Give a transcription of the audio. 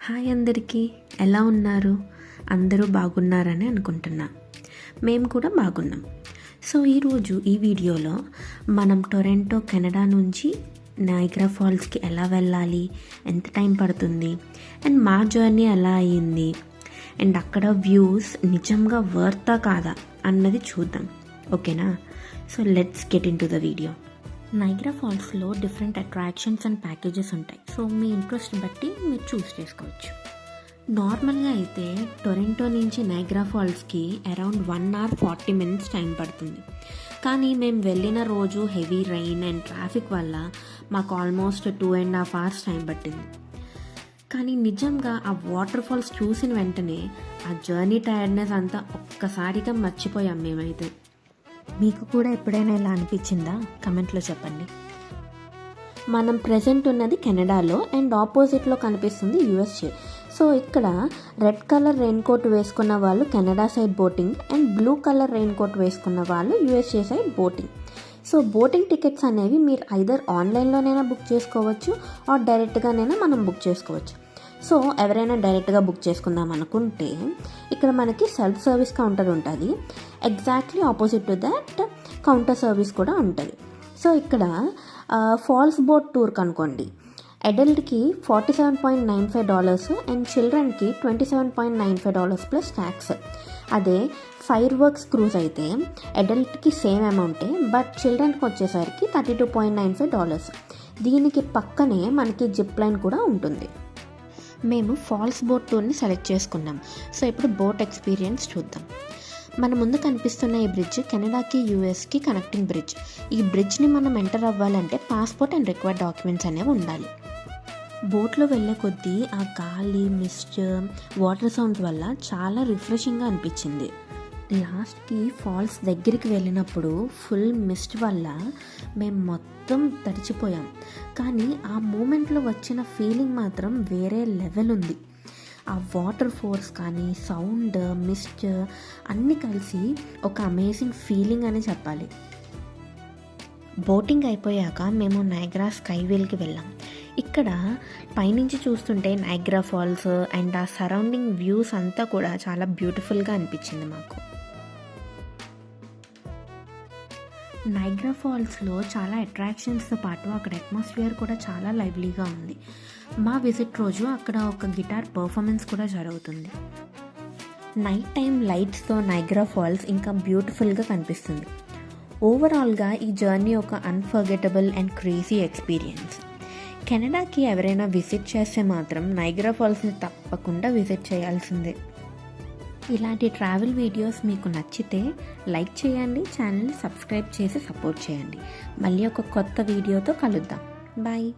Hi అందరికీ, ఎలా ఉన్నారు? అందరూ బాగున్నారని అనుకుంటున్నా. మేము కూడా బాగున్నాం. సో ఈరోజు ఈ వీడియోలో మనం టొరంటో కెనడా నుంచి నయాగరా ఫాల్స్కి ఎలా వెళ్ళాలి, ఎంత టైం పడుతుంది, అండ్ మా జర్నీ ఎలా అయ్యింది, అండ్ అక్కడ వ్యూస్ నిజంగా వర్తా కాదా అన్నది చూద్దాం. ఓకేనా? So let's get into the video. Niagara ఫాల్స్లో డిఫరెంట్ అట్రాక్షన్స్ అండ్ ప్యాకేజెస్ ఉంటాయి. సో మీ ఇంట్రెస్ట్ బట్టి మీరు చూస్ చేసుకోవచ్చు. నార్మల్గా అయితే టొరంటో నుంచి నయాగరా ఫాల్స్కి అరౌండ్ 1 hour 40 minutes టైం పడుతుంది. కానీ మేము వెళ్ళిన రోజు హెవీ రైన్ అండ్ ట్రాఫిక్ వల్ల మాకు ఆల్మోస్ట్ 2.5 hours టైం పట్టింది. కానీ నిజంగా ఆ వాటర్ ఫాల్స్ చూసిన వెంటనే ఆ జర్నీ టైర్డ్నెస్ అంతా ఒక్కసారిగా మర్చిపోయాం మేమైతే. మీకు కూడా ఎప్పుడైనా ఇలా అనిపించిందా? కమెంట్లో చెప్పండి. మనం ప్రెజెంట్ ఉన్నది కెనడాలో అండ్ ఆపోజిట్లో కనిపిస్తుంది యూఎస్ఏ. సో ఇక్కడ రెడ్ కలర్ రెయిన్ కోట్ వేసుకున్న వాళ్ళు Canada side boating and blue colour raincoat వేసుకున్న వాళ్ళు USA side boating. So boating tickets అనేవి మీరు ఐదర్ ఆన్లైన్లోనైనా బుక్ చేసుకోవచ్చు ఆర్ డైరెక్ట్గానైనా మనం బుక్ చేసుకోవచ్చు. సో ఎవరైనా డైరెక్ట్గా బుక్ చేసుకుందాం అనుకుంటే ఇక్కడ మనకి సెల్ఫ్ సర్వీస్ కౌంటర్ ఉంటుంది. Exactly opposite to that counter service కూడా ఉంటుంది. సో ఇక్కడ ఫాల్స్ బోట్ టూర్ కనుకోండి, అడల్ట్కి $47.95 అండ్ చిల్డ్రన్కి $27.95 ప్లస్ ట్యాక్స్. అదే ఫైర్ వర్క్స్ క్రూజ్ అయితే అడల్ట్కి సేమ్ అమౌంటే, బట్ చిల్డ్రన్కి వచ్చేసరికి $32.95. దీనికి పక్కనే మనకి జిప్ లైన్ కూడా ఉంటుంది. మేము ఫాల్స్ బోట్ టూర్ని సెలెక్ట్ చేసుకున్నాం. సో ఇప్పుడు బోట్ ఎక్స్పీరియన్స్ చూద్దాం. మన ముందు కనిపిస్తున్న ఈ బ్రిడ్జ్ కెనడాకి యూఎస్కి కనెక్టింగ్ బ్రిడ్జ్. ఈ బ్రిడ్జ్ని మనం ఎంటర్ అవ్వాలంటే పాస్పోర్ట్ అండ్ రిక్వైర్డ్ డాక్యుమెంట్స్ అనేవి ఉండాలి. బోట్లో వెళ్ళే కొద్దీ ఆ గాలి, మిస్ట్, వాటర్ సౌండ్స్ వల్ల చాలా రిఫ్రెషింగ్గా అనిపించింది. లాస్ట్కి ఫాల్స్ దగ్గరికి వెళ్ళినప్పుడు ఫుల్ మిస్ట్ వల్ల మేము మొత్తం తడిచిపోయాం. కానీ ఆ మూమెంట్లో వచ్చిన ఫీలింగ్ మాత్రం వేరే లెవెల్ ఉంది. ఆ వాటర్ ఫోర్స్ కానీ, సౌండ్, మిస్ట్ అన్నీ కలిసి ఒక అమేజింగ్ ఫీలింగ్ అని చెప్పాలి. బోటింగ్ అయిపోయాక మేము నయాగరా స్కైవేల్కి వెళ్ళాం. ఇక్కడ పైనుంచి చూస్తుంటే నయాగరా ఫాల్స్ అండ్ ఆ సరౌండింగ్ వ్యూస్ అంతా కూడా చాలా బ్యూటిఫుల్గా అనిపించింది మాకు. నయాగరా ఫాల్స్లో చాలా అట్రాక్షన్స్తో పాటు అక్కడ అట్మాస్ఫియర్ కూడా చాలా లైవ్లీగా ఉంది. మా విజిట్ రోజు అక్కడ ఒక గిటార్ పర్ఫార్మెన్స్ కూడా జరుగుతుంది. నైట్ టైం లైట్స్తో నయాగరా ఫాల్స్ ఇంకా బ్యూటిఫుల్గా కనిపిస్తుంది. ఓవరాల్గా ఈ జర్నీ ఒక అన్ఫర్గెటబుల్ అండ్ క్రేజీ ఎక్స్పీరియన్స్. కెనడాకి ఎవరైనా విజిట్ చేస్తే మాత్రం నయాగరా ఫాల్స్ని తప్పకుండా విజిట్ చేయాల్సిందే. ఇలాంటి ట్రావెల్ వీడియోస్ మీకు నచ్చితే లైక్ చేయండి, ఛానల్ని సబ్స్క్రైబ్ చేసి సపోర్ట్ చేయండి. మళ్ళీ ఒక కొత్త వీడియోతో కలుద్దాం. బాయ్.